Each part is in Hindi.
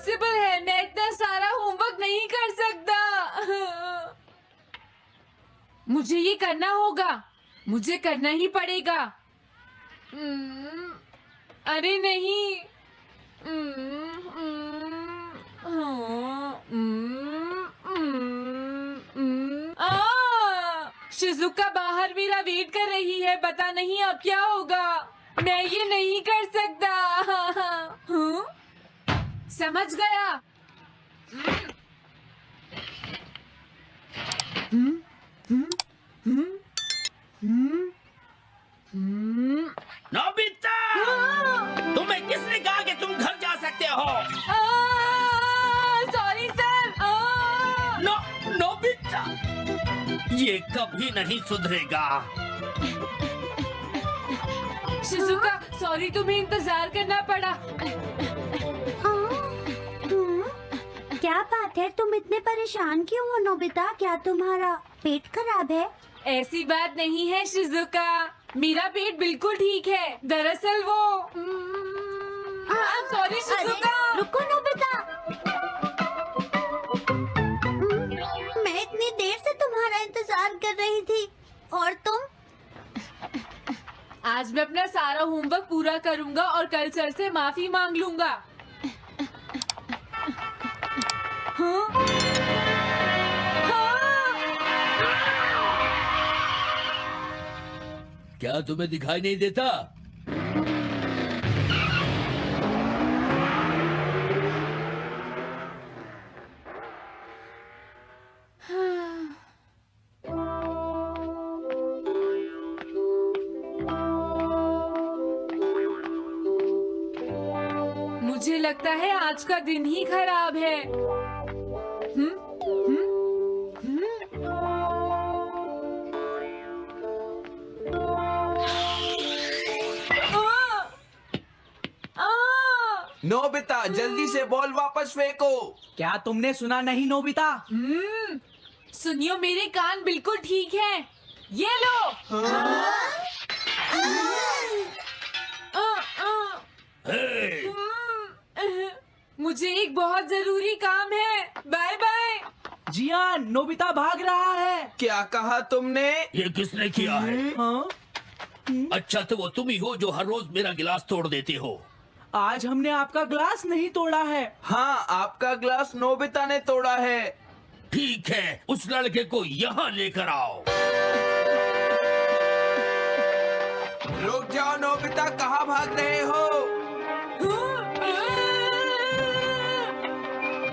इम्पॉसिबल है, मैं इतना सारा होमवर्क नहीं कर सकता। मुझे ये करना होगा, मुझे करना ही पड़ेगा। अरे नहीं। शिजुका बाहर मेरा वेट कर रही है, पता नहीं अब क्या होगा। मैं ये नहीं कर सकता। समझ गया। नोबिता, तुम्हें किसने कहा कि तुम घर जा सकते हो? Sorry sir. नोबिता, ये कभी नहीं सुधरेगा। शिजुका सॉरी, तुम्हें इंतजार करना पड़ा। क्या बात है, तुम इतने परेशान क्यों हो नोबिता? क्या तुम्हारा पेट खराब है? ऐसी बात नहीं है शिजुका, मेरा पेट बिल्कुल ठीक है। दरअसल वो सॉरी शिजुका। रुको नोबिता, मैं इतनी देर से तुम्हारा इंतजार कर रही थी और तुम? आज मैं अपना सारा होमवर्क पूरा करूंगा और कल सर से माफी मांग लूंगा। हाँ? हाँ? क्या तुम्हें दिखाई नहीं देता? मुझे लगता है आज का दिन ही खराब है। नोबिता, जल्दी से बॉल वापस फेंको। क्या तुमने सुना नहीं नोबिता? सुनियो, मेरे कान बिल्कुल ठीक हैं। ये लो। हे, मुझे एक बहुत जरूरी काम है। Bye bye. जियान, नोबिता भाग रहा है। क्या कहा तुमने? ये किसने किया है? हाँ? अच्छा, तो वो तुम ही हो जो हर रोज मेरा गिलास तोड़ देती हो। आज हमने आपका ग्लास नहीं तोड़ा है। हाँ, आपका ग्लास नोबिता ने तोड़ा है। ठीक है, उस लड़के को यहाँ लेकर आओ। रुक जाओ नोबिता, कहाँ भाग रहे हो?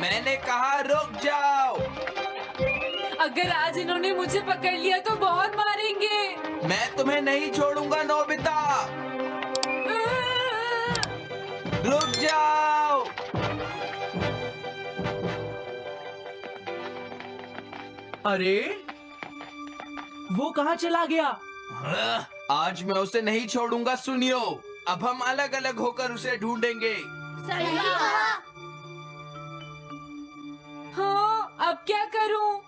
मैंने कहा रुक जाओ। अगर आज इन्होंने मुझे पकड़ लिया तो बहुत मारेंगे। मैं तुम्हें नहीं छोड़ूंगा नोबिता, रुक जाओ। अरे वो कहाँ चला गया? आज मैं उसे नहीं छोड़ूंगा। सुनियो, अब हम अलग अलग होकर उसे ढूंढेंगे। हाँ, अब क्या करूं?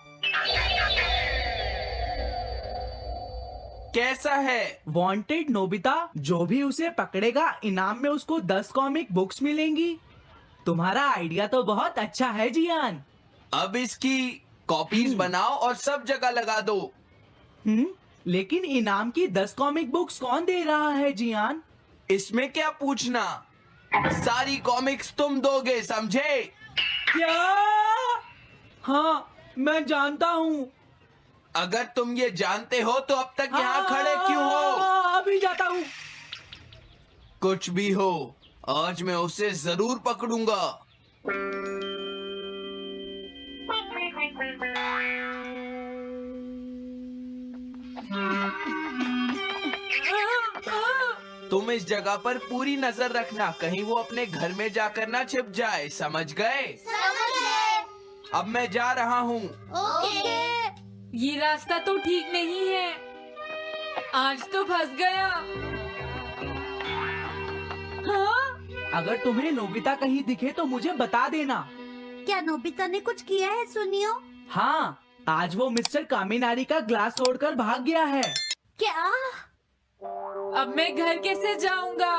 कैसा है? वांटेड नोबिता, जो भी उसे पकड़ेगा इनाम में उसको 10 कॉमिक बुक्स मिलेंगी। तुम्हारा आइडिया तो बहुत अच्छा है जियान। अब इसकी कॉपीज बनाओ और सब जगह लगा दो। लेकिन इनाम की 10 कॉमिक बुक्स कौन दे रहा है जियान? इसमें क्या पूछना, सारी कॉमिक्स तुम दोगे, समझे? क्या? हाँ, मैं जानता हूँ। अगर तुम ये जानते हो तो अब तक यहाँ खड़े क्यों हो? अभी जाता हूँ। कुछ भी हो, आज मैं उसे जरूर पकड़ूंगा। तुम इस जगह पर पूरी नजर रखना, कहीं वो अपने घर में जाकर ना छिप जाए, समझ गए? अब मैं जा रहा हूँ। ये रास्ता तो ठीक नहीं है, आज तो फंस गया। हाँ? अगर तुम्हें नोबिता कहीं दिखे तो मुझे बता देना। क्या नोबिता ने कुछ किया है सुनियो? हाँ, आज वो मिस्टर कामिनारी का ग्लास तोड़कर भाग गया है। क्या? अब मैं घर कैसे जाऊंगा?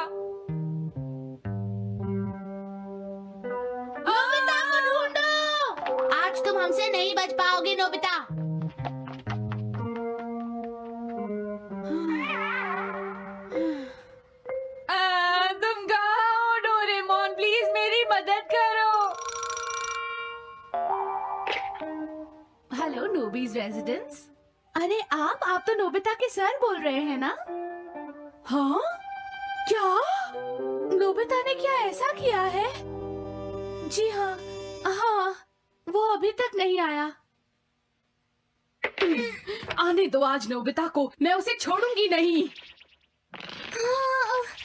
हमसे नहीं बच पाओगे नोबिता। तुम कहाँ हो डोरेमोन? प्लीज मेरी मदद करो। हेलो नोबीज रेजिडेंस। अरे आप तो नोबिता के सर बोल रहे हैं ना? हाँ? क्या? नोबिता ने क्या ऐसा किया है? जी हाँ, हाँ, वो अभी तक नहीं आया। आने दो आज नोबिता को, मैं उसे छोड़ूंगी नहीं।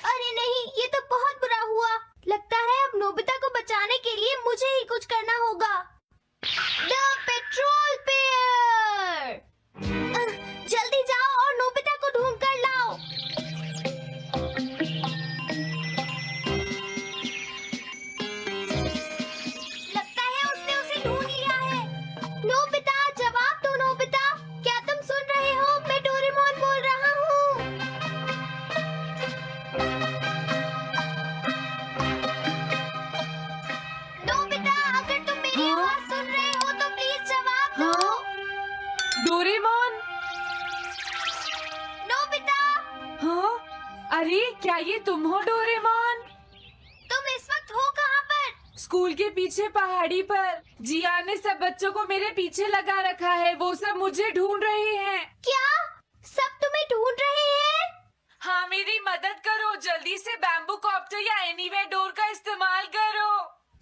अरे नहीं, ये तो बहुत बुरा हुआ। लगता है अब नोबिता को बचाने के लिए मुझे ही कुछ करना होगा। द पेट्रोल पेयर, जल्दी जाओ और नोबिता को ढूंढ कर लाओ। लगता है उसने उसे ढूंढ लिया है। नोबिता, जवाब दो नोबिता, क्या तुम सुन रहे हो? मैं डोरेमोन बोल रहा हूँ। नोबिता, अगर तुम मेरी आवाज सुन रहे हो तो प्लीज जवाब दो। डोरेमोन? नोबिता, हाँ? अरे क्या ये तुम हो डोरेमोन? तुम इस वक्त हो कहाँ पर? स्कूल के पीछे पहाड़ी पर। जिया ने सब बच्चों को मेरे पीछे लगा रखा है, वो सब मुझे ढूंढ रहे हैं। क्या सब तुम्हें ढूंढ रहे हैं? हाँ, मेरी मदद करो। जल्दी से बैम्बू कॉप्टर या एनीवेयर डोर का इस्तेमाल करो।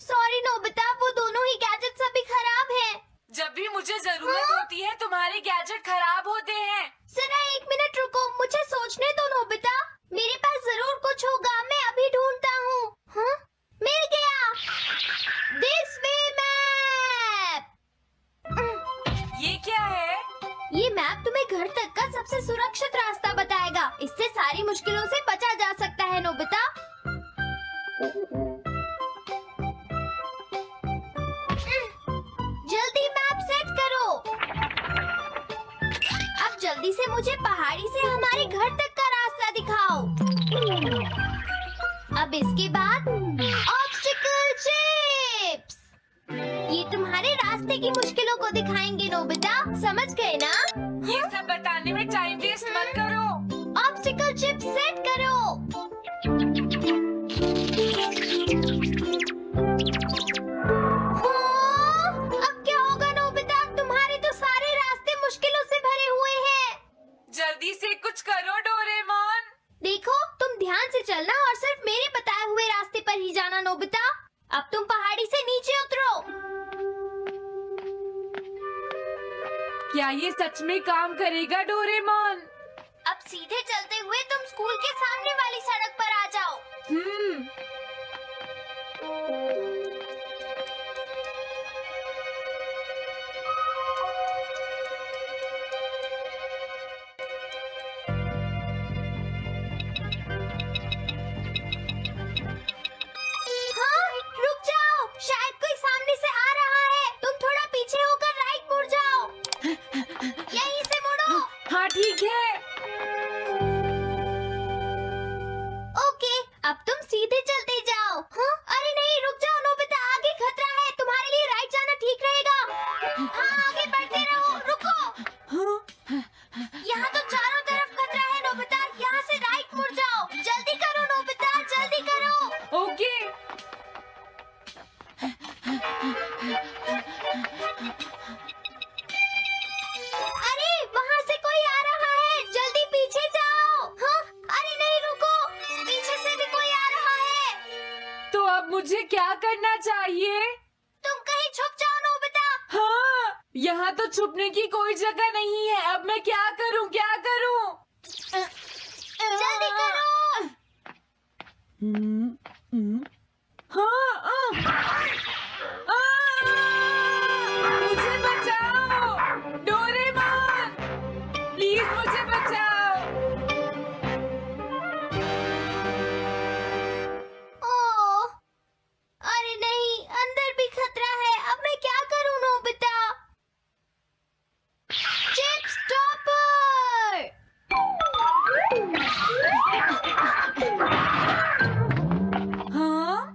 सॉरी नोबिता, वो दोनों ही गैजेट्स अभी खराब हैं। जब भी मुझे जरूरत होती है तुम्हारे गैजेट खराब होते हैं। जरा 1 मिनट रुको, मुझे सोचने दो नोबिता। मेरे पास जरूर कुछ होगा, मैं अभी ढूंढता हूँ। हाँ? मिल गया। This way map. ये क्या है? ये मैप तुम्हें घर तक का सबसे सुरक्षित रास्ता बताएगा। इससे सारी मुश्किलों से बचा जा सकता है नोबिता। जल्दी मैप सेट करो। अब जल्दी से मुझे पहाड़ी से हमारे घर तक का रास्ता दिखाओ। अब इसके बाद ऑब्स्टिकल चिप्स। ये तुम्हारे रास्ते की मुश्किलों को दिखाएंगे नोबिता, समझ गए ना? ये सब बताने में टाइम वेस्ट मत करो। ऑब्स्टिकल चिप्स सेट करो। अब क्या होगा नोबिता? तुम्हारे तो सारे रास्ते मुश्किलों से भरे हुए हैं। जल्दी से कुछ करो डोरेमोन। देखो, तुम ध्यान से चलना और सिर्फ मेरे बताए हुए रास्ते पर ही जाना नोबिता। अब तुम पहाड़ी से नीचे उतरो। क्या ये सच में काम करेगा डोरेमोन? अब सीधे चलते हुए तुम स्कूल के सामने वाली सड़क पर आ जाओ। हाँ, रुक जाओ, शायद कोई सामने से आ रहा है। तुम थोड़ा पीछे होकर राइट मुड़ जाओ। यहीं से मुड़ो। हाँ ठीक है। ओके, अब तुम सीधे चलते जाओ। हाँ? अरे नहीं, रुक जाओ नोबिता, आगे खतरा है। तुम्हारे लिए राइट जाना ठीक रहेगा। हाँ, आगे बढ़ते रहो। रुको, यहाँ तो चारों तरफ खतरा है नोबिता, यहाँ से राइट मुड़ जाओ। जल्दी करो नोबिता, जल्दी करो। ओके। अरे वहाँ से कोई आ रहा है, जल्दी पीछे जाओ। हाँ? अरे नहीं, रुको, पीछे से भी कोई आ रहा है। तो अब मुझे क्या करना चाहिए? तुम कहीं छुप जाओ नोबिता। हाँ, यहाँ तो छुपने की कोई जगह नहीं है। अब मैं क्या करूँ, क्या करूँ? जल्दी करो। हाँ, मुझे बचाओ डोरेमोन, प्लीज मुझे बचाओ। ओह, अरे नहीं, अंदर भी खतरा है। अब मैं क्या करूं नोबिता? Chip stopper. हाँ?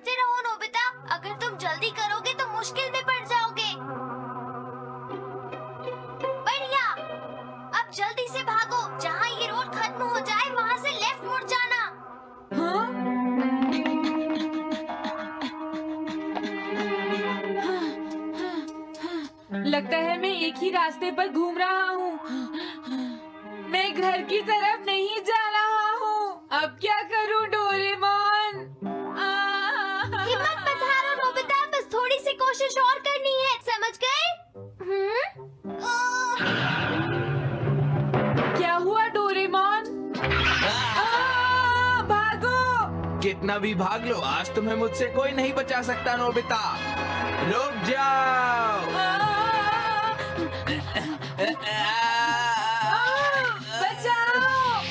बढ़ते रहो नोबिता। अगर तुम जल्दी करोगे तो मुश्किल में पड़ जाओगे। बढ़िया, अब जल्दी से भागो। जहाँ ये रोड खत्म हो जाए वहाँ से लेफ्ट मुड़ जाना। हाँ? लगता है मैं एक ही रास्ते पर घूम रहा हूँ। मैं घर की तरफ नहीं जा रहा हूँ। अब क्या करूँ डोरेमोन? हिम्मत मत हारो नोबिता, बस थोड़ी सी कोशिश और करनी है, समझ गए? क्या हुआ डोरेमोन? भागो! कितना भी भाग लो, आज तुम्हें मुझसे कोई नहीं बचा सकता नोबिता। रुक जाओ। बचाओ!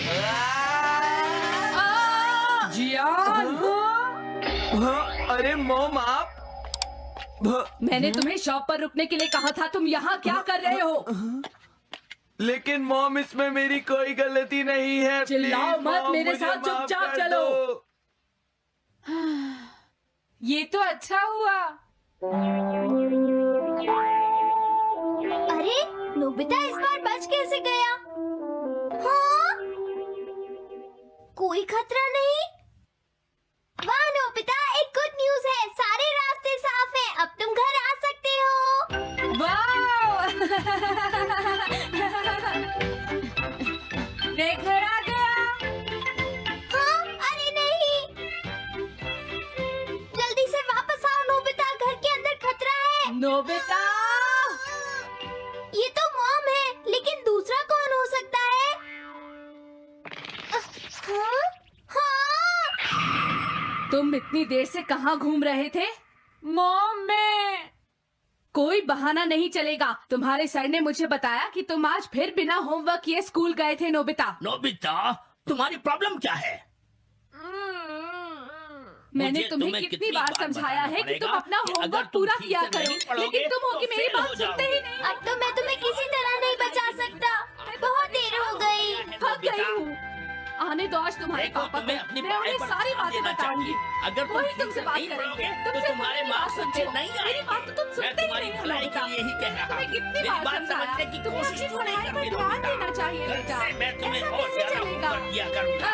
जियान! हाँ, अरे मॉम आप। मैंने तुम्हें शॉप पर रुकने के लिए कहा था, तुम यहाँ क्या कर रहे हो? लेकिन मॉम इसमें मेरी कोई गलती नहीं है। चिल्लाओ प्लीज, मत, मॉम, मेरे मुझे साथ माफ चुपचाप कर चलो। दो। ये तो अच्छा हुआ। अरे नोबिता इस बार बच कैसे गया? हाँ? कोई खतरा नहीं? वाह नोबिता, एक गुड न्यूज है, सारे रास्ते साफ हैं, अब तुम घर आ सकते हो। वाह! मैं घर आ गया। हाँ? अरे नहीं, जल्दी से वापस आओ नोबिता, घर के अंदर खतरा है। नोबिता! ये तो मॉम है, लेकिन दूसरा कौन हो सकता है? हाँ? हाँ? तुम इतनी देर से कहाँ घूम रहे थे? मॉम मैं कोई बहाना नहीं चलेगा। तुम्हारे सर ने मुझे बताया कि तुम आज फिर बिना होमवर्क किए स्कूल गए थे नोबिता। नोबिता, तुम्हारी प्रॉब्लम क्या है? मैंने मुझे तुम्हें तुम्हें कितनी बार बताना समझाया है कि तुम पड़ेगा अपना कि होमवर्क अगर तुम पूरा ठीक किया से करो, नहीं पढ़ोगे लेकिन तुम हो तो कि मेरी फेल बात हो सुनते ही जाओगे। नहीं। अब तो मैं तुम्हें किसी तरह नहीं बचा सकता, बहुत देर हो गई। थक गई हूँ। आने दो आज तुम्हारे देखो, पापा तुम्हें को, अपनी मैं उन्हें पढ़ाई पर सारी ध्यान बातें देना बताऊंगी। चाहिए। अगर तुम वही ठीक तुमसे से बात नहीं करेंगे। पढ़ोगे तुम तो सिर्फ तुम्हारे अपनी मार्क्स बात अच्छे सुनते हो। नहीं मेरी आएंगे। बात तो तुम मैं सुनते ही तुम्हारी नहीं हो भलाई के नोबिता। लिए ही कह रहा तुम्हें हूँ। कितनी मेरी बार बात समझाया? समझने की तुम्हें कोशिश अपनी क्यों नहीं पढ़ाई पर करती ध्यान नोबिता? देना चाहिए कल बेटा। से मैं तुम्हें ऐसा और कैसे ज्यादा चलेगा? होमवर्क दिया करूंगा।